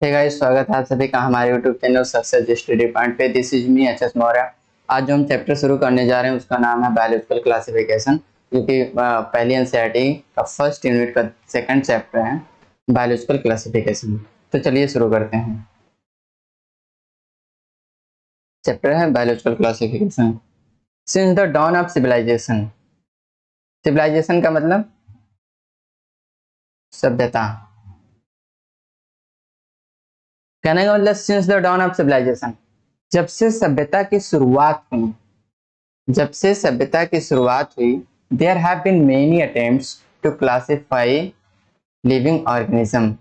Hey guys, स्वागत है आप सभी का हमारे YouTube channel success study point पे। This is me H S Maurya. आज जो हम चैप्टर शुरू करने जा रहे हैं उसका नाम है बायोलॉजिकल क्लासिफिकेशन, जो कि पहली एनसीईआरटी का फर्स्ट यूनिट का सेकंड चैप्टर है, बायोलॉजिकल क्लासिफिकेशन। तो चलिए शुरू करते हैं। चैप्टर है biological classification. Since the dawn of civilization, civilization का मतलब सभ्यता, कहने का मतलब since the dawn of civilization, जब से सभ्यता की शुरुआत हुई, जब से सभ्यता की शुरुआत हुई, there have been many attempts to classify living organism.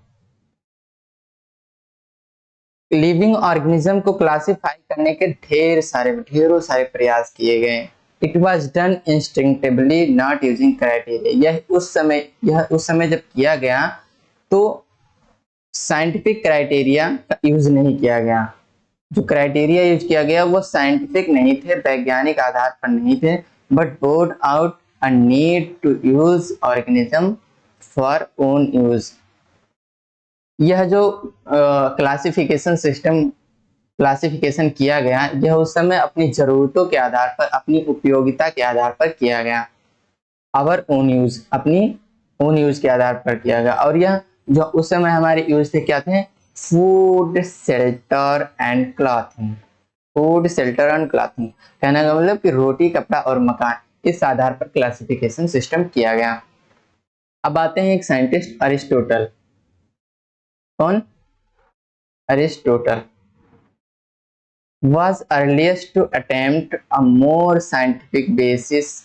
Living organism को क्लासिफाई करने के ढेरों सारे प्रयास किए गए। It was done instinctively not using criteria. यह उस समय जब किया गया तो साइंटिफिक क्राइटेरिया का यूज नहीं किया गया। जो क्राइटेरिया यूज किया गया वो साइंटिफिक नहीं थे, वैज्ञानिक आधार पर नहीं थे, but brought a need to use organism for own use. यह जो क्लासिफिकेशन सिस्टम क्लासिफिकेशन किया गया, यह उस समय अपनी जरूरतों के आधार पर, अपनी उपयोगिता के आधार पर किया गया। आवर ओन यूज, अपनी ओन यूज के आधार पर किया गया। और यह जो उस समय हमारे यूज थे क्या थे? Food, shelter and clothing. Food, shelter and clothing, कहने का मतलब कि रोटी, कपड़ा और मकान, इस आधार पर क्लासिफिकेशन सिस्टम किया गया। अब आते हैं एक साइंटिस्ट अरिस्टोटल। कौन? Aristotle was earliest to attempt a more scientific basis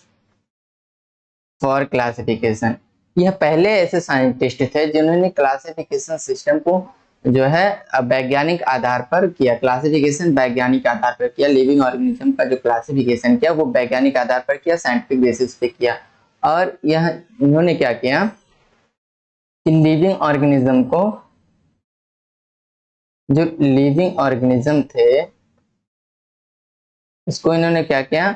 for classification। यह पहले ऐसे साइंटिस्ट थे जिन्होंने क्लासिफिकेशन सिस्टम को जो है वैज्ञानिक आधार पर किया। क्लासिफिकेशन वैज्ञानिक आधार पर किया। लिविंग ऑर्गेनिज्म का जो क्लासिफिकेशन किया वो वैज्ञानिक आधार पर किया, साइंटिफिक बेसिस पे किया। और यह इन्होंने क्या किया कि लिविंग ऑर्गेनिज्म को, जो लिविंग ऑर्गेनिज्म थे इसको इन्होंने क्या किया,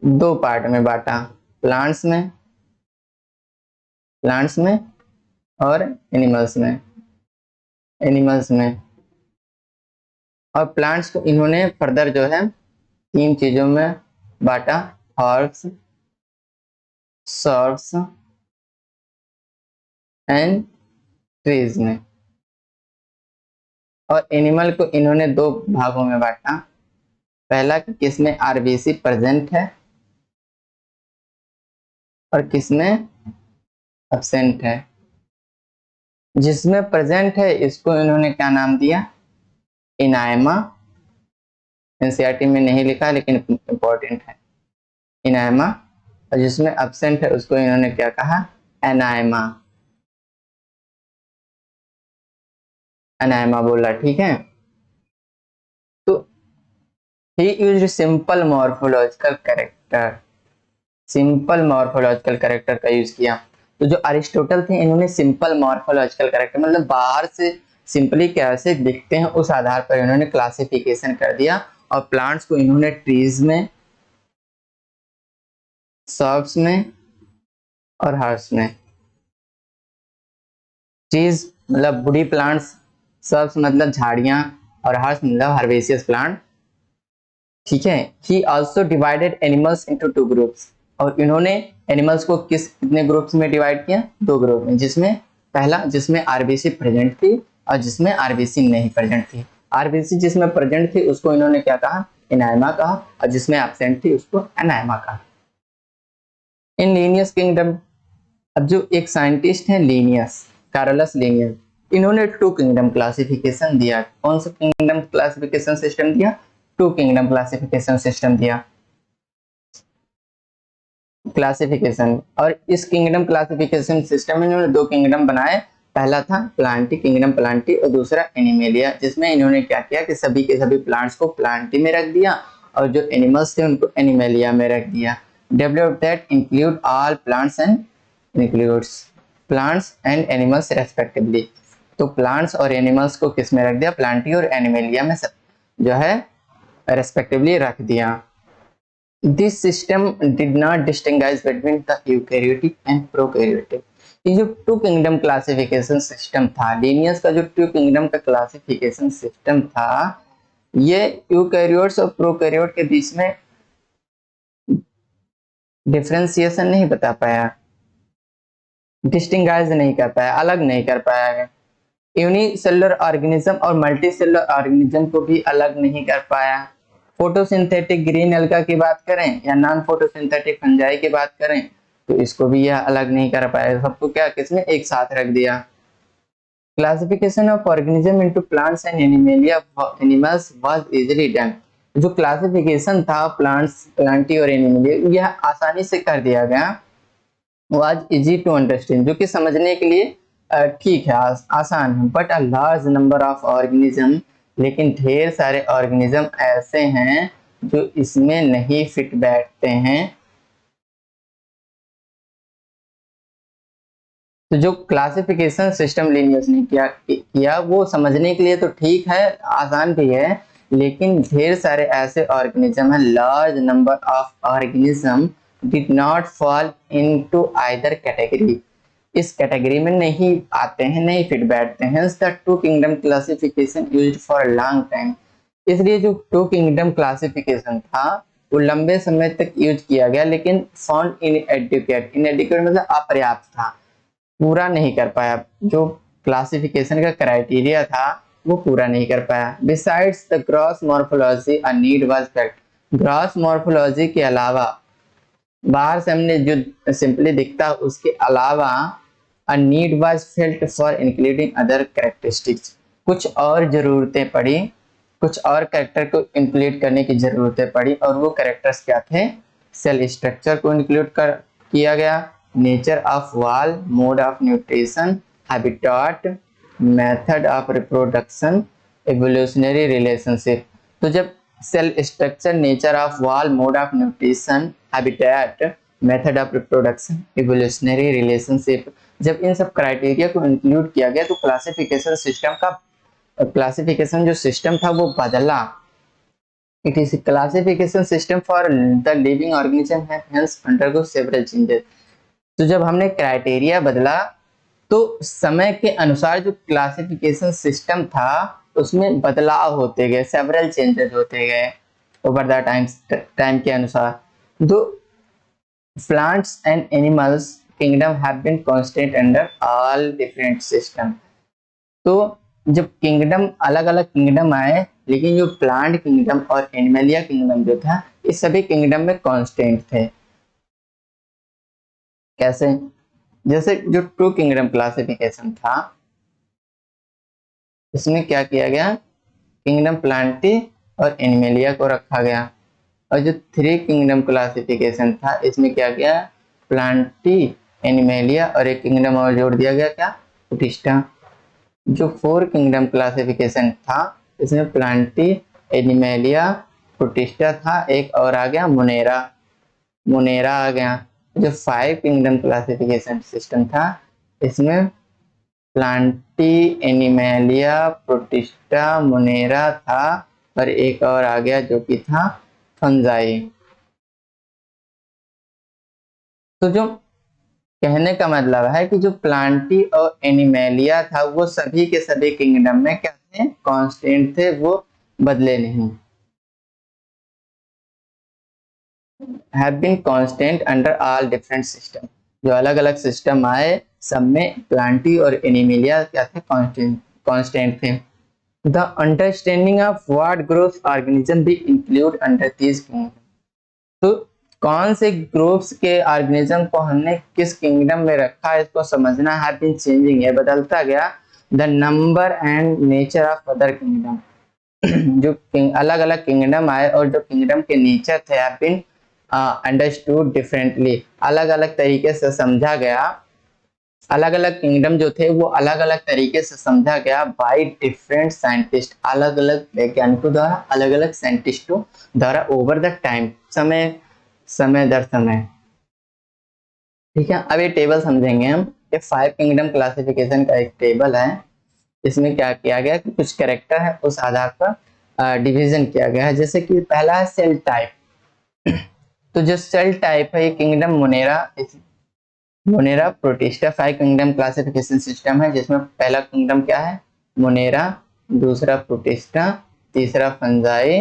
दो पार्ट में बांटा। प्लांट्स में, प्लांट्स में और एनिमल्स में, एनिमल्स में। और प्लांट्स को इन्होंने फर्दर जो है तीन चीजों में बांटा: हर्ब्स, सर्ब्स एंड ट्रीज में। और एनिमल को इन्होंने दो भागों में बांटा। पहला कि किसमें आरबीसी प्रेजेंट है और किसमें एब्सेंट है। जिसमें प्रेजेंट है इसको इन्होंने क्या नाम दिया? इनायमा। एनसीईआरटी में नहीं लिखा लेकिन इंपॉर्टेंट है, इनायमा। और जिसमें एब्सेंट है उसको इन्होंने क्या कहा? एनायमा। एनायमा बोला, ठीक है। तो ही used simple morphological character, simple morphological character का यूज किया। तो जो अरिस्टोटल थे इन्होंने सिंपल मॉर्फोलॉजिकल कैरेक्टर, मतलब बाहर से सिंपली कैसे दिखते हैं उस आधार पर इन्होंने क्लासिफिकेशन कर दिया। और प्लांट्स को इन्होंने ट्रीज में, सर्ब्स में और हर्ब्स में। ट्रीज मतलब वुडी प्लांट्स, सर्ब्स मतलब झाड़ियां और हर्ब्स मतलब हर्बेसियस प्लांट, ठीक है। ही also divided animals into two groups. और इन्होंने एनिमल्स को कितने ग्रुप्स में डिवाइड किया? दो ग्रुप में। जिसमें पहला जिसमें आरबीसी प्रेजेंट थी और जिसमें आरबीसी नहीं प्रेजेंट थी। आरबीसी जिसमें प्रेजेंट थी उसको इन्होंने क्या कहा? एनायमा कहा। और जिसमें एब्सेंट थी उसको एनायमा कहा। इन लीनियस किंगडम, अब जो एक साइंटिस्ट है लीनियस, कार्लस लीनियस, इन्होंने टू किंगडम क्लासिफिकेशन दिया। कौन सा किंगडम क्लासिफिकेशन सिस्टम दिया? टू किंगडम क्लासिफिकेशन सिस्टम दिया, क्लासिफिकेशन। और इस किंगडम क्लासिफिकेशन सिस्टम में इन्होंने दो किंगडम बनाए। पहला था प्लांटी, किंगडम प्लांटी, और दूसरा एनिमेलिया, जिसमें इन्होंने क्या किया कि सभी के सभी प्लांट्स को प्लांटी में रख दिया और जो एनिमल्स थे उनको एनिमेलिया में रख दिया। Develop that include all plants and includes plants and animals respectively. तो प्लांट्स और एनिमल्स को किस में रख दिया? प्लांटी और एनिमेलिया में जो है रेस्पेक्टिवली रख दिया। This system did not distinguish between the eukaryotic and prokaryotic। ये जो टू किंगडम क्लासिफिकेशन सिस्टम था, लीनियस का जो टू किंगडम का क्लासिफिकेशन सिस्टम था, ये यूकैरियोट्स और प्रोकैरियोट के बीच में डिफरेंशिएशन नहीं बता पाया, डिस्टिंगाइज नहीं कर पाया, अलग नहीं कर पाया। यूनिसेलुलर ऑर्गेनिज्म और मल्टीसेलुलर ऑर्गेनिज्म को भी अलग नहीं कर पाया। फोटोसिंथेटिक ग्रीन एल्गा की बात करें या नॉन फोटोसिंथेटिक फंजाई की बात करें तो इसको भी यह अलग नहीं कर पाया, सबको क्या किसने एक साथ रख दिया। Classification of organism into plants and animals was easily done. जो क्लासिफिकेशन था प्लांटी और एनिमल, यह आसानी से कर दिया गया। वाज इजी टू अंडरस्टैंड, जो कि समझने के लिए ठीक है, आसान है। But a large number of organism, लेकिन ढेर सारे ऑर्गेनिज्म ऐसे हैं जो इसमें नहीं फिट बैठते हैं। तो जो क्लासिफिकेशन सिस्टम लीनियस ने किया वो समझने के लिए तो ठीक है, आसान भी है, लेकिन ढेर सारे ऐसे ऑर्गेनिज्म हैं, large number of organism did not fall into either category, इस कैटेगरी में नहीं आते हैं, नहीं फिट बैठते हैं। The two kingdom classification used for a long time, इसलिए जो टू किंगडम क्लासिफिकेशन था वो लंबे समय तक यूज किया गया, लेकिन फाउंड इनएडिक्वेट, इनएडिक्वेट मतलब अपर्याप्त था, पूरा नहीं कर पाया, जो क्लासिफिकेशन का क्राइटेरिया था वो पूरा नहीं कर पाया। Besides the gross morphology a need was felt, gross morphology के अलावा, बाहर से हमने जो सिंपली दिखता उसके अलावा, a need was felt for including other characteristics, कुछ और जरूरतें पड़ी, कुछ और कैरेक्टर को इंक्लूड करने की जरूरतें पड़ी, और वो कैरेक्टर्स क्या थे, सेल स्ट्रक्चर को इंक्लूड कर किया गया, nature of wall, mode of nutrition, habitat, method of reproduction, evolutionary relationship. तो जब cell structure, nature of wall, mode of nutrition, habitat, method of reproduction, evolutionary relationship, जब इन सब क्राइटेरिया को इंक्लूड किया गया तो क्लासिफिकेशन सिस्टम का, क्लासिफिकेशन जो सिस्टम था वो बदला। It is classification system for the living organism have hence undergo several changes. तो जब हमने क्राइटेरिया बदला तो समय के अनुसार जो क्लासिफिकेशन सिस्टम था उसमें बदलाव होते गए, सेवरल चेंजेस होते गए ओवर द टाइम के अनुसार। दो plants and animals kingdom have been constant under all different system. तो जब किंगडम, अलग अलग किंगडम आए, लेकिन जो प्लांट किंगडम और एनिमलिया किंगडम जो था इस सभी किंगडम में कांस्टेंट थे। कैसे? जैसे जो टू किंगडम क्लासिफिकेशन था इसमें क्या किया गया, किंगडम प्लांटी और एनिमलिया को रखा गया। और जो थ्री किंगडम क्लासिफिकेशन था इसमें क्या किया, प्लांटी, एनिमलिया और एक किंगडम और जोड़ दिया गया, क्या, प्रोटिस्टा। जो फोर किंगडम क्लासिफिकेशन था इसमें प्लांटी, एनिमलिया, प्रोटिस्टा था, एक और आ गया मुनेरा, मुनेरा आ गया। जो फाइव किंगडम क्लासिफिकेशन सिस्टम था इसमें प्लांटी, एनिमलिया, प्रोटिस्टा, मुनेरा था और एक और आ गया जो कि था फंजाई। तो जो कहने का मतलब है कि जो प्लांटी और एनिमलिया था वो सभी के सभी किंगडम में क्या थे, कांस्टेंट थे, वो बदले नहीं। Have been constant under all different system, जो अलग अलग सिस्टम आए सब में प्लांटी और एनिमलिया क्या थे, कांस्टेंट थे। The understanding of what growth organism भी इंक्लूड अंडर दीज किंगडम। तो कौन से ग्रुप्स के ऑर्गेनिज्म को हमने किस किंगडम में रखा है इसको समझना है, बीन चेंजिंग है, बदलता गया। The number and nature of other kingdom, जो अलग अलग किंगडम आए और जो किंगडम के नेचर थे हैव बीन अंडरस्टूड डिफरेंटली, अलग अलग तरीके से समझा गया। अलग अलग किंगडम जो थे वो अलग अलग तरीके से समझा गया बाय डिफरेंट साइंटिस्ट, अलग अलग वैज्ञानिकों द्वारा, अलग अलग साइंटिस्टों द्वारा ओवर द टाइम, समय समय दर समय। ठीक है, अब ये टेबल समझेंगे हम। ये फाइव किंगडम क्लासिफिकेशन का एक टेबल है। इसमें क्या किया गया कि कुछ कैरेक्टर है उस आधार पर डिवीजन किया गया है। जैसे कि पहला है सेल टाइप। तो जो सेल टाइप है ये kingdom Monera, Monera Protista 5 kingdom classification system है, जिसमें पहला किंगडम क्या है, मोनेरा, दूसरा प्रोटिस्टा, तीसरा फंजाई,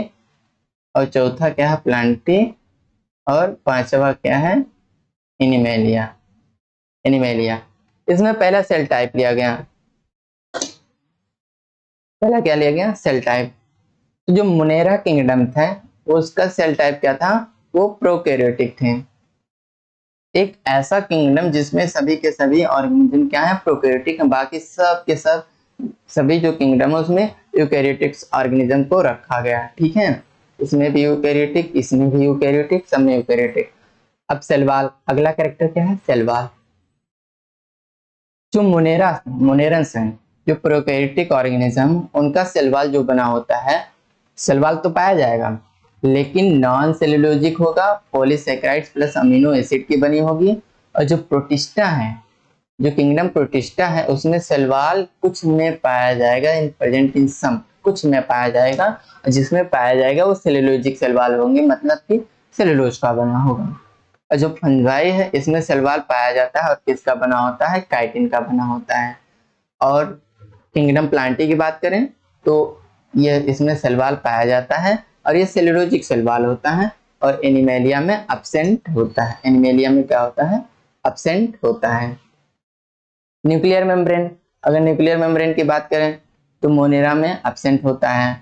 और चौथा क्या है, प्लांटी, और पांचवा क्या है, एनिमेलिया। एनिमेलिया। इसमें पहला सेल टाइप लिया गया, पहला क्या लिया गया, सेल टाइप। तो जो मोनेरा किंगडम था उसका सेल टाइप क्या था, वो प्रोकैरियोटिक थे। एक ऐसा किंगडम जिसमें सभी के सभी ऑर्गेनिज्म क्या है, प्रोकैरियोटिक है, बाकी सब के सब सभी जो किंगडम है उसमें यूकैरियोटिक ऑर्गेनिज्म को रखा गया है, ठीक है। इसमें भी यूकैरियोटिक, इसमें भी यूकैरियोटिक, सब में यूकैरियोटिक। अब सेलवाल, अगला कैरेक्टर क्या है, सेलवाल। जो मोनेरंस हैं, जो प्रोकैरियोटिक ऑर्गेनिज्म, उनका सेलवाल जो बना होता है, सेलवाल तो पाया जाएगा लेकिन नॉन सेलुलोजिक होगा, पॉलीसेकेराइड्स प्लस अमीनो एसिड की बनी होगी। और जो प्रोटिस्टा है, जो किंगडम प्रोटिस्टा है, उसमें सेलवाल कुछ में पाया जाएगा, इन प्रेजेंट इन सम, कुछ में पाया जाएगा, और जिसमें पाया जाएगा वो सेलुलोजिक सेलवाल होंगे, मतलब कि सेलुलोज का बना होगा। और जो फंजाई है इसमें सेलवाल पाया जाता है और किसका बना होता है, काइटिन का बना होता है। और किंगडम प्लांटी की बात करें तो ये इसमें सेलवाल पाया जाता है और ये सेलुलोजिक सेलवाल होता है, और एनिमेलिया में अब्सेंट होता है। एनिमेलिया में क्या होता है, अब्सेंट होता है। न्यूक्लियर मेम्ब्रेन, अगर न्यूक्लियर मेम्ब्रेन की बात करें तो मोनेरा में अब्सेंट होता है।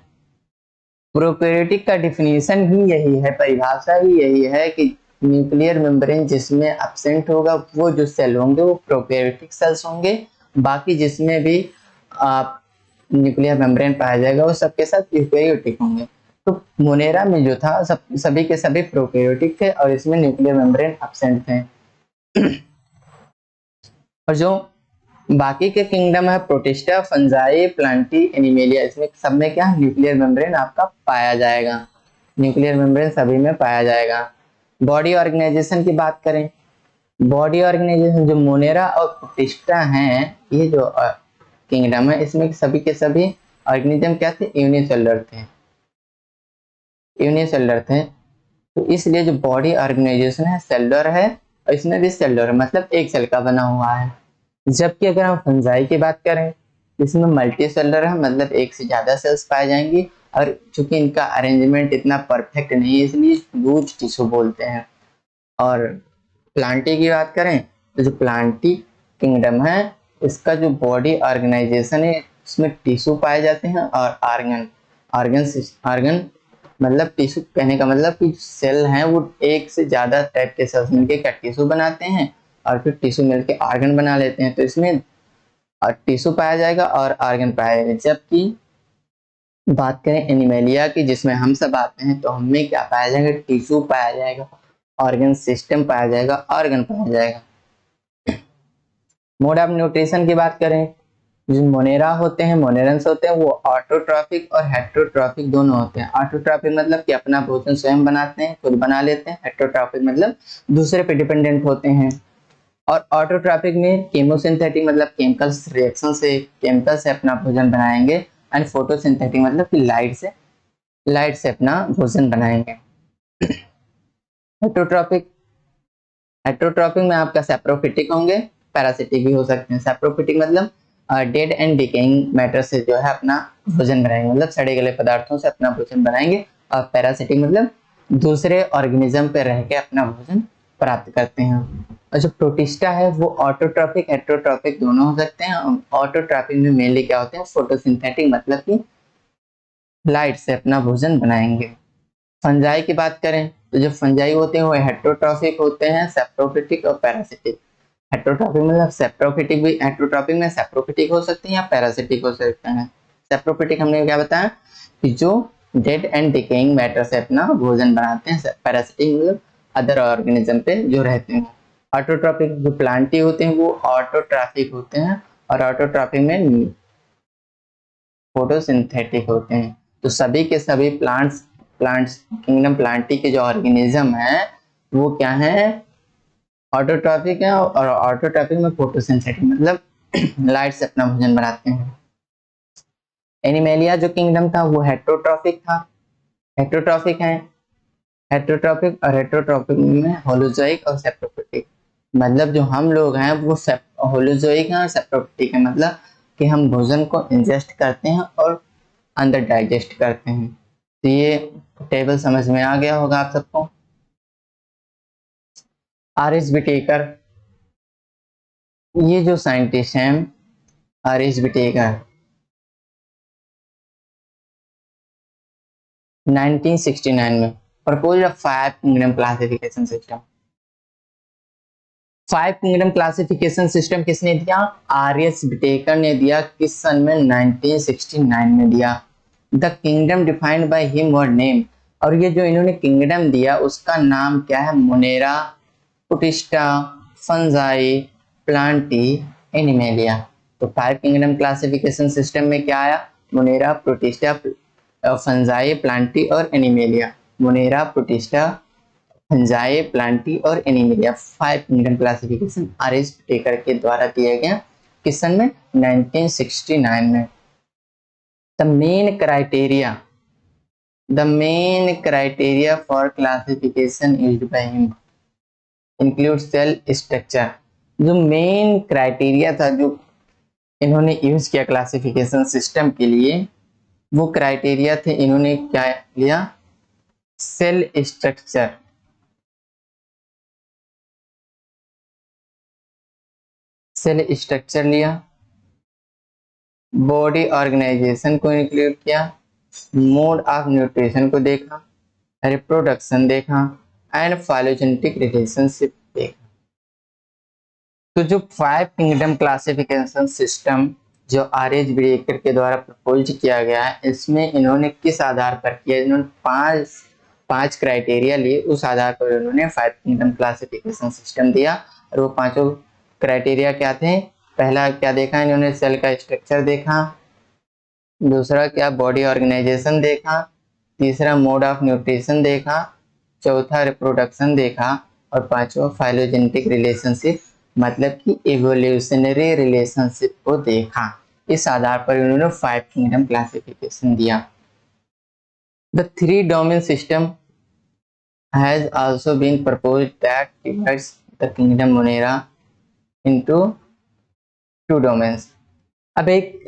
प्रोकैरियोटिक का डिफिनीशन ही यही है, परिभाषा ही यही है कि न्यूक्लियर मेम्ब्रेन जिसमें एब्सेंट होगा वो जो सेल होंगे वो प्रोकैरियोटिक सेल्स होंगे, बाकी जिसमें भी न्यूक्लियर मेम्ब्रेन पाया जाएगा वो सबके साथ यूकैरियोटिक होंगे। तो मोनेरा में जो था सभी के सभी प्रोकैरियोटिक थे और इसमें न्यूक्लियर मेम्ब्रेन एब्सेंट थे। और जो बाकी के किंगडम है, प्रोटिस्टा, फंजाई, प्लांटी, एनिमेलिया, इसमें सब में क्या न्यूक्लियर मेम्ब्रेन आपका पाया जाएगा, न्यूक्लियर मेम्ब्रेन सभी में पाया जाएगा। बॉडी ऑर्गेनाइजेशन की बात करें, बॉडी ऑर्गेनाइजेशन जो मोनेरा और प्रोटिस्टा हैं, ये जो किंगडम है, इसमें सभी के सभी ऑर्गेनिज्म क्या थे, यूनिसेलुलर थे, यूनिसेलुलर थे। तो इसलिए जो बॉडी ऑर्गेनाइजेशन है सेलुलर है, और इसमें भी सेलुलर है, मतलब एक सेल का बना हुआ है। जबकि अगर हम फंजाई की बात करें, इसमें मल्टी सेलुलर है, मतलब एक से ज्यादा सेल्स पाए जाएंगी, और चूंकि इनका अरेंजमेंट इतना परफेक्ट नहीं है इसलिए लूज टिश्यू बोलते हैं। और प्लांटी की बात करें तो जो प्लांटी किंगडम है, इसका जो बॉडी ऑर्गेनाइजेशन है उसमें टिश्यू पाए जाते हैं और ऑर्गन, ऑर्गन मतलब टिश्यू कहने का मतलब कि सेल हैं वो एक से ज्यादा टाइप के सेल्स मिलके क्या टिश्यू बनाते हैं, और फिर टिश्यू मिलके ऑर्गन बना लेते हैं। तो इसमें टिश्यू पाया जाएगा और ऑर्गन पाया जाएगा। जबकि बात करें एनिमेलिया की, जिसमें हम सब आते हैं, तो हमें क्या पाया जाएगा, टिश्यू पाया जाएगा, ऑर्गन सिस्टम पाया जाएगा, ऑर्गन पाया जाएगा। मोड ऑफ न्यूट्रिशन की बात करें, जो मोनेरा होते हैं, मोनेरंस होते हैं, वो ऑटोट्रॉफिक और हेट्रोट्रॉफिक दोनों होते हैं। ऑटोट्रॉफिक मतलब कि अपना भोजन स्वयं बनाते हैं, खुद बना लेते हैं। हेट्रोट्रॉफिक मतलब दूसरे पे डिपेंडेंट होते हैं। और ऑटोट्रॉफिक में केमोसिंथेटिक मतलब केमिकल से अपना भोजन बनाएंगे, एंड फोटोसिंथेटिक मतलब कि लाइट से अपना भोजन बनाएंगे। हेट्रोट्रॉपिक, हेट्रोट्रॉपिक में आपका सैप्रोफिटिक होंगे, पैरासिटिक भी हो सकते हैं। सैप्रोफिटिक मतलब डेड एंड डिकेइंग मैटर से जो है अपना भोजन बनाएंगे, मतलब सड़े गले पदार्थों से अपना भोजन बनाएंगे। और पैरासिटिक मतलब दूसरे ऑर्गेनिज्म पे रह के अपना भोजन प्राप्त करते हैं। और जो प्रोटिस्टा है वो ऑटोट्रॉपिक हेट्रोट्रॉपिक दोनों हो सकते हैं। ऑटोट्रॉपिक में मेनली क्या होते हैं, फोटोसिंथेटिक मतलब कि लाइट से अपना भोजन बनाएंगे। फंजाई की बात करें तो जो फंजाई होते हैं वो हेट्रोट्रॉफिक होते हैं, सैप्रोफिटिक और पैरासिटिक। हेट्रोट्रॉपिक मतलब सैप्रोफिटिक भी, हेट्रोट्रॉपिक में सैप्रोफिटिक हो सकते हैं या पैरासिटिक हो सकते हैं। सैप्रोफिटिक हमने क्या बताया कि जो डेड एंड डिकेइंग मैटर से अपना भोजन बनाते हैं। पैरासिटिक मतलब अदर ऑर्गेनिज्म पे जो रहते हैं। ऑटोट्रॉपिक जो प्लांटी होते हैं वो ऑटोट्रॉफिक होते हैं, और ऑटोट्रॉपिक में फोटोसिंथेटिक होते हैं। तो सभी के सभी प्लांट्स किंगडम प्लांटी के जो ऑर्गेनिज्म है वो क्या है, ऑटोट्रॉपिक है, और ऑटोट्रॉपिक में फोटोसिंथेटिक मतलब लाइट से अपना भोजन बनाते हैं। एनिमेलिया जो किंगडम था वो हेट्रोट्रॉपिक था, हेट्रोट्रॉपिक है। हेट्रोट्रॉपिक और हेट्रोट्रॉपिक में होलोजोइक और सैप्रोफिटिक। मतलब जो हम लोग हैं वो होलोजोइक हैं और सेप्रोप्टिक है, मतलब कि हम भोजन को इंजेस्ट करते हैं और अंदर डाइजेस्ट करते हैं। तो ये टेबल समझ में आ गया होगा आप सबको। आर एस बिटेकर, ये जो साइंटिस्ट हैं आर एस बिटेकर 1969 में प्रपोज अ 5 kingdom classification system. 5 kingdom classification system किसने दिया? आर एस बिटेकर ने दिया। किस सन में? 1969 में दिया। The kingdom defined by him were name, और ये जो इन्होंने किंगडम दिया उसका नाम क्या है? Monera, Protista, Fungi, Plantae, Animalia. तो 5 किंगडम क्लासिफिकेशन सिस्टम में क्या आया? मोनेरा, प्रोटिस्टा, फंजाई, प्लांटी और Animalia. Monera, Protista, Fungi, Plantae और Animalia 5 kingdom classification R H Whittaker के द्वारा दिया गया। किस सन में? 1969 में। The main criteria for classification used by him include cell structure. जो मेन क्राइटेरिया था जो इन्होंने यूज किया क्लासिफिकेशन सिस्टम के लिए, वो क्राइटेरिया थे, इन्होंने क्या लिया? Cell structure. सेल स्ट्रक्चर लिया, बॉडी ऑर्गेनाइजेशन को इंक्लूड किया, मोड ऑफ न्यूट्रिशन को देखा, रिप्रोडक्शन देखा एंड फाइलोजेनेटिक रिलेशनशिप देखा। तो जो 5 किंगडम क्लासिफिकेशन सिस्टम जो आर एच ब्रेकर के द्वारा प्रपोज किया गया है, इसमें इन्होंने किस आधार पर किया? इन्होंने पांच क्राइटेरिया लिए, उस आधार पर इन्होंने 5 किंगडम क्लासिफिकेशन सिस्टम दिया। और वो पांचों क्राइटेरिया क्या थे? पहला क्या देखा इन्होंने? सेल का स्ट्रक्चर देखा, दूसरा क्या? बॉडी ऑर्गेनाइजेशन देखा, तीसरा मोड ऑफ न्यूट्रिशन देखा, चौथा रिप्रोडक्शन देखा और पांचवा फाइलोजेनेटिक रिलेशनशिप, मतलब कि इवोल्यूशनरी रिलेशनशिप को देखा। इस आधार पर उन्होंने 5 किंगडम क्लासिफिकेशन दिया। The 3 domain system has also been proposed that divides the kingdom Monera into 2 domains. अब एक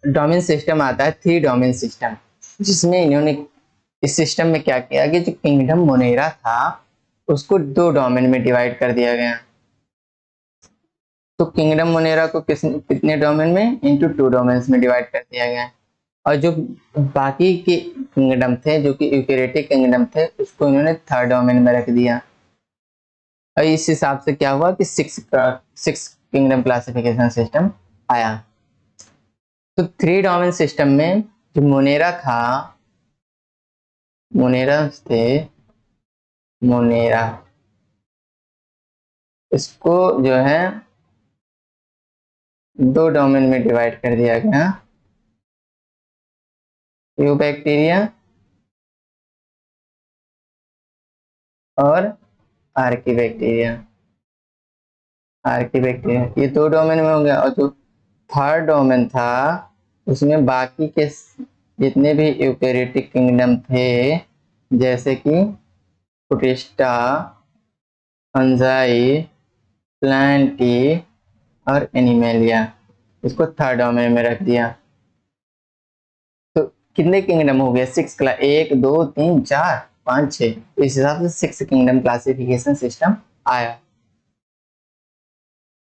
डोमेन सिस्टम आता है 3 डोमेन सिस्टम, जिसमें इन्होंने इस सिस्टम में क्या किया कि जो किंगडम मोनेरा था उसको 2 डोमेन में डिवाइड कर दिया गया। तो किंगडम मोनेरा को कितने डोमेन में? इनटू 2 डोमेन्स में डिवाइड कर दिया गया। और जो बाकी के किंगडम थे जो कि यूकेरियोटिक किंगडम थे उसको इन्होंने 3rd डोमेन में रख दिया। और इस हिसाब से क्या हुआ कि 6 किंगडम क्लासिफिकेशन सिस्टम आया। तो 3 डोमेन सिस्टम में जो मोनेरा था, मोनेरा इसको जो है 2 डोमेन में डिवाइड कर दिया गया। यूबैक्टीरिया और आर्किबैक्टीरिया। ये 2 डोमेन में हो गया। और जो 3rd डोमेन था उसमें बाकी के जितने भी यूकेरियोटिक किंगडम थे, जैसे कि प्रोटिस्टा, फंजाई, प्लांटी और एनिमेलिया, इसको 3rd डोमेन में रख दिया। तो कितने किंगडम हो गए? 6 क्लास, 1 2 3 4 5 6, इस हिसाब से 6 किंगडम क्लासिफिकेशन सिस्टम आया।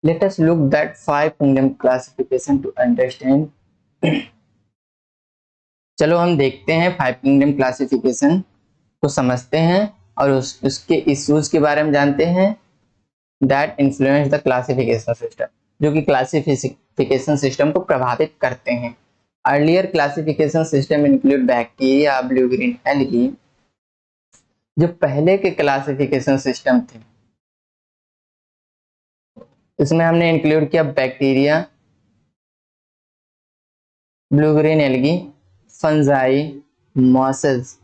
Let us look that 5 kingdom classification to understand। चलो हम देखते हैं 5 किंगडम क्लासिफिकेशन को समझते हैं और उसके इश्यूज के बारे में जानते हैं। That influence the classification system, जो कि क्लासिफिकेशन सिस्टम को प्रभावित करते हैं। Earlier classification system include bacteria, blue green algae. जो पहले के क्लासिफिकेशन सिस्टम थे इसमें हमने इंक्लूड किया bacteria, blue green algae, fungi, mosses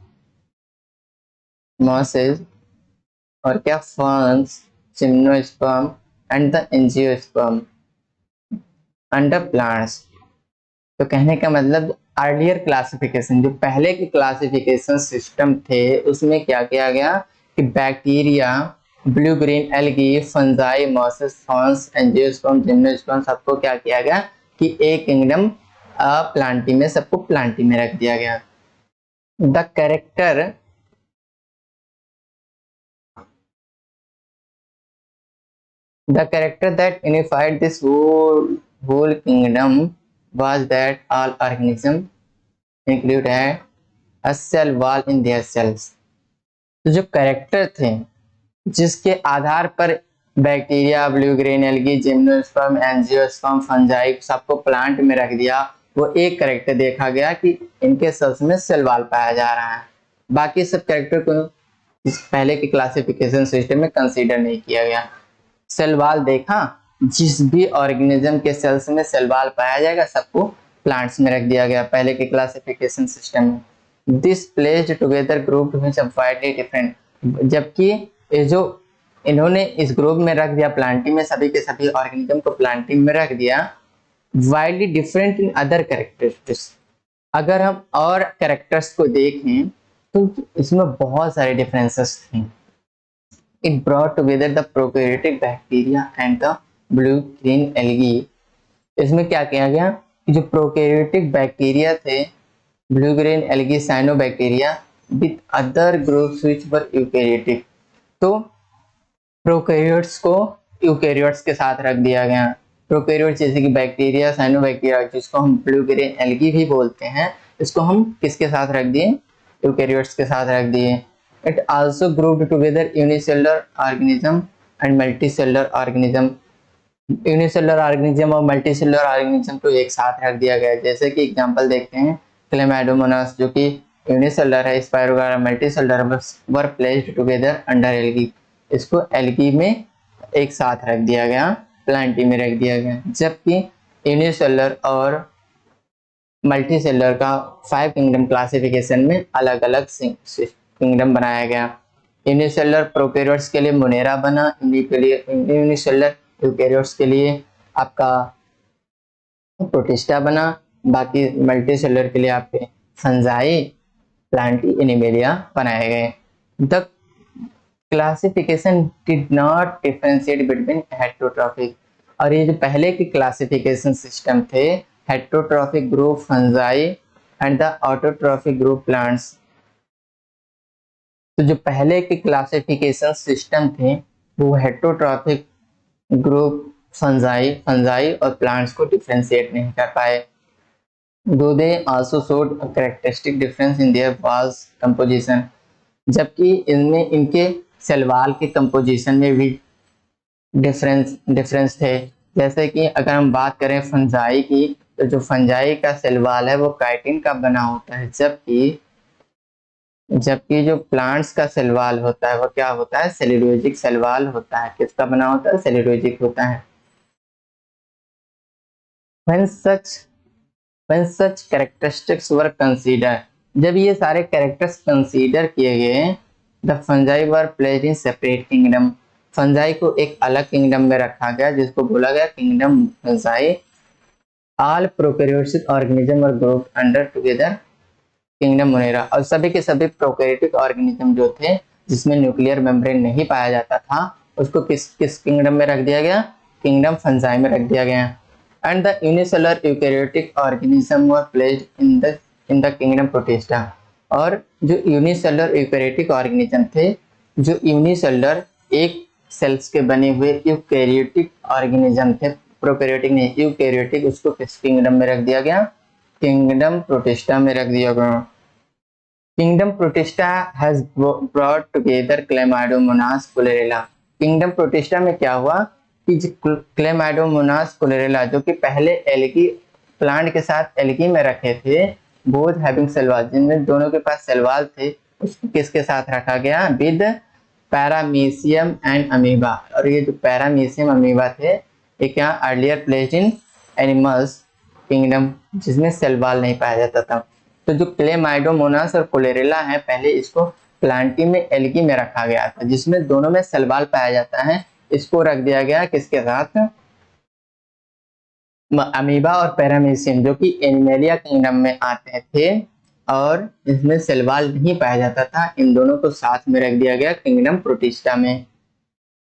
और क्या? Ferns, gymnosperm and the angiosperm under plants. तो कहने का मतलब अर्लियर क्लासिफिकेशन, जो पहले के क्लासिफिकेशन सिस्टम थे उसमें क्या किया गया कि bacteria, blue green algae, fungi, mosses, fawns, angiosperm, gymnosperm सबको क्या किया गया कि एक किंगडम प्लांटी में, सबको प्लांटी में रख दिया गया। The character that unified this whole kingdom was that all organisms included a cell wall in their cells। तो जो कैरेक्टर थे जिसके आधार पर bacteria, blue green algae, gymnosperm, angiosperm, fungi सबको प्लांट में रख दिया, वो एक कैरेक्टर देखा गया कि इनके सेल्स में सेल वॉल पाया जा रहा है। बाकी सब कैरेक्टर को इस पहले के क्लासिफिकेशन सिस्टम में कंसीडर नहीं किया गया। सेल वॉल देखा, जिस भी ऑर्गेनिज्म के सेल्स में सेल वॉल पाया जाएगा सबको प्लांट्स में रख दिया गया पहले के क्लासिफिकेशन सिस्टम में। This placed together group which are widely different, जबकि ये जो इन्होंने इस ग्रुप में रख दिया प्लांटी में, सभी के सभी ऑर्गेनिज्म को प्लांटी में रख दिया, widely different in other characteristics. अगर हम और कैरेक्टर्स को देखें तो इसमें बहुत सारे डिफरेंसेस थे। It brought together the prokaryotic bacteria and the blue green algae। इसमें क्या किया गया, जो प्रोकैरियोटिक बैक्टीरिया थे, blue green algae, cyanobacteria with other groups which were eukaryotic, तो प्रोकैरियोट्स को यूकैरियोट्स के साथ रख दिया गया। प्रोकैरियोट्स जैसे कि बैक्टीरिया, साइनोबैक्टीरिया, जिसको हम ब्लू ग्रीन एल्गी भी बोलते हैं, इसको हम किसके साथ रख दिए, यूकैरियोट्स के साथ रख दिए। It also grouped together unicellular organism and multicellular organism। Unicellular organism और मल्टीसेलुलर ऑर्गेनिज्म को एक साथ रख दिया गया। जैसे कि एग्जांपल देखते हैं, क्लेमाइडोमोनास जो कि यूनिसेलुलर है, spirogyra multicellular, were placed together under algae, इसको एल्गी में एक साथ रख दिया गया, प्लांटी में रख दिया गया। जबकि यूनिसेलुलर और मल्टीसेलुलर का 5 किंगडम क्लासिफिकेशन में अलग अलग किंगडम बनाया गया। यूनिसेलुलर प्रोकैरियोट्स के लिए मोनेरा बना, यूनिसेलुलर यूकैरियोट्स के लिए आपका प्रोटिस्टा बना, बाकी मल्टीसेलुलर के लिए आपके फंजाई, प्लांटी, एनिमेलिया बनाए गए। The classification did not differentiate between heterotrophic, और ये जो पहले के क्लासिफिकेशन सिस्टम थे, heterotrophic group fungi and the autotrophic group plants, तो जो पहले के क्लासिफिकेशन सिस्टम थे वो हेटेरोट्रॉफिक ग्रुप फंजाई और प्लांट्स को डिफरेंशिएट नहीं कर पाए। दो they also showed a characteristic difference in their walls composition, जबकि इनमें इनके सेल वॉल के कंपोजिशन में भी डिफरेंस थे। जैसे कि अगर हम बात करें फंजाई की, तो जो फंजाई का सेल वॉल है वो काइटिन का बना होता है, जबकि जो प्लांट्स का सेल वॉल होता है वो क्या होता है, सेल्यूलोजिक सेल वॉल होता है। किसका बना होता है, सेल्यूलोजिक होता है। when such characteristics were considered, जब ये सारे कैरेक्टर्स कंसीडर किए गए, the fungi were placed in separate kingdom, fungi को एक अलग किंगडम में रखा गया जिसको बोला गया kingdom fungi. All prokaryotic organism were grouped under together kingdom Monera, और सभी के सभी प्रोकैरियोटिक ऑर्गेनिज्म जो थे जिसमें न्यूक्लियर मेम्ब्रेन नहीं पाया जाता था, उसको किस किंगडम में रख दिया गया, किंगडम फंजाई में रख दिया गया। And the unicellular eukaryotic organism were placed in the kingdom protista, और जो यूनिसेलुलर यूकैरियोटिक ऑर्गेनिज्म थे, जो यूनिसेलुलर एक सेल्स के बने हुए यूकैरियोटिक ऑर्गेनिज्म थे, प्रोकैरियोटिक नहीं यूकैरियोटिक, उसको किस किंगडम में रख दिया गया, किंगडम प्रोटिस्टा में रख दिया गया। Kingdom Protista has brought together Chlamydomonas Chlorella, kingdom Protista में क्या हुआ कि क्लेमाइडोमोनास कोलेरेला जो कि पहले एल्गी प्लांट के साथ एल्गी में रखे थे, बोथ हैविंग सेल वॉल, जिनमें दोनों के पास सेल वॉल थे, उसको किसके साथ रखा गया, विद पैरामीशियम एंड अमीबा। और ये जो पैरामीशियम अमीबा थे ये क्या earlier placed in animals kingdom, जिसमें सेल वॉल नहीं पाया जाता था। तो जो क्लेमाइडोमोनास और कोलेरेला है, पहले इसको प्लांटी में एल्गी में रखा गया था जिसमें दोनों में सेल वॉल पाया जाता है, इसको रख दिया गया किसके साथ, अमीबा और पैरामीशियम जो कि एनिमेलिया किंगडम में आते थे और इसमें सेल वॉल नहीं पाया जाता था, इन दोनों को साथ में रख दिया गया किंगडम प्रोटिस्टा में।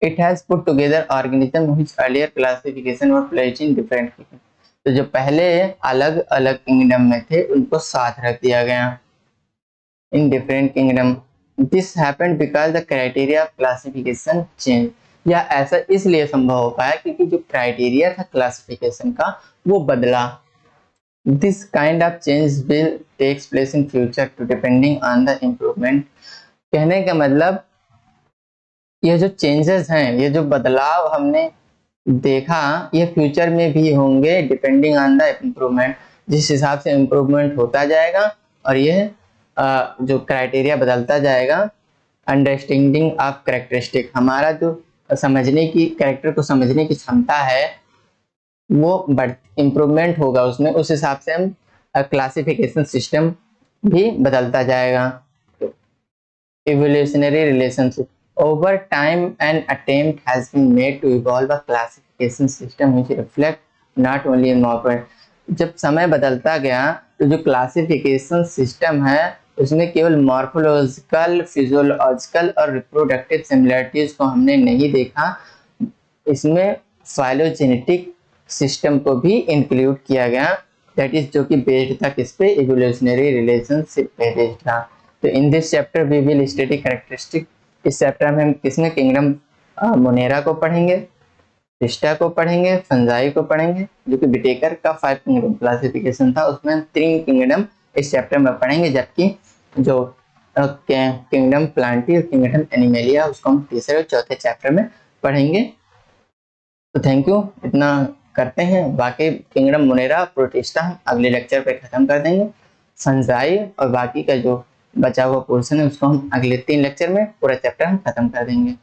It has put together organism which earlier classification were placed in different kingdom. तो जो पहले अलग अलग किंगडम में थे उनको साथ रख दिया गया in different kingdom. This happened because the criteria of classification change. यह ऐसा इसलिए संभव हो पाया क्योंकि जो क्राइटेरिया था क्लासिफिकेशन का वो बदला। This kind of change will takes place in future too depending on the improvement. कहने का मतलब ये जो चेंजेस हैं, ये जो बदलाव हमने देखा, ये फ्यूचर में भी होंगे डिपेंडिंग ऑन द इम्प्रूवमेंट। जिस हिसाब से इम्प्रूवमेंट होता जाएगा और ये जो क्राइटेरिया बदलता जाएगा, अंडरस्टैंडिंग ऑफ कैरेक्टरिस्टिक, हमारा जो समझने की कैरेक्टर को समझने की क्षमता है वो बढ़ इम्प्रूवमेंट होगा उसमें, उस हिसाब से हम क्लासिफिकेशन सिस्टम भी बदलता जाएगा। Evolutionary relationship. Over time, an attempt has been made to evolve a classification system which reflect not only morphology. जब समय बदलता गया तो जो क्लासिफिकेशन सिस्टम है उसमें केवल मॉर्फोलॉजिकल, फिजियोलॉजिकल और रिप्रोडक्टिव सिमिलरिटीज को हमने नहीं देखा, इसमें फाइलोजेनेटिक सिस्टम को भी इंक्लूड किया गया, दैट इज जो कि बेस्ड था किस पे, इवोल्यूशनरी रिलेशनशिप पे बेस्ड था। तो in this chapter we will study characteristic. इस चैप्टर में हम किसमें किंगडम मोनेरा को पढ़ेंगे, रिस्टा को पढ़ेंगे, फंजाई को पढ़ेंगे, जो कि बिटेकर का 5 किंगडम क्लासिफिकेशन था उसमें 3 किंगडम इस चैप्टर में पढ़ेंगे, जबकि जो किंगडम प्लांटी और किंगडम एनिमेलिया उसको हम तीसरे और चौथे चैप्टर में पढ़ेंगे। तो थैंक यू, इतना करते हैं। बाकी किंगडम मोनेरा, प्रोटिस्टा हम अगले लेक्चर पे खत्म कर देंगे। फंजाई और बाकी का जो बचा हुआ पोर्शन है उसको हम अगले 3 लेक्चर में पूरा चैप्टर हम खत्म कर देंगे।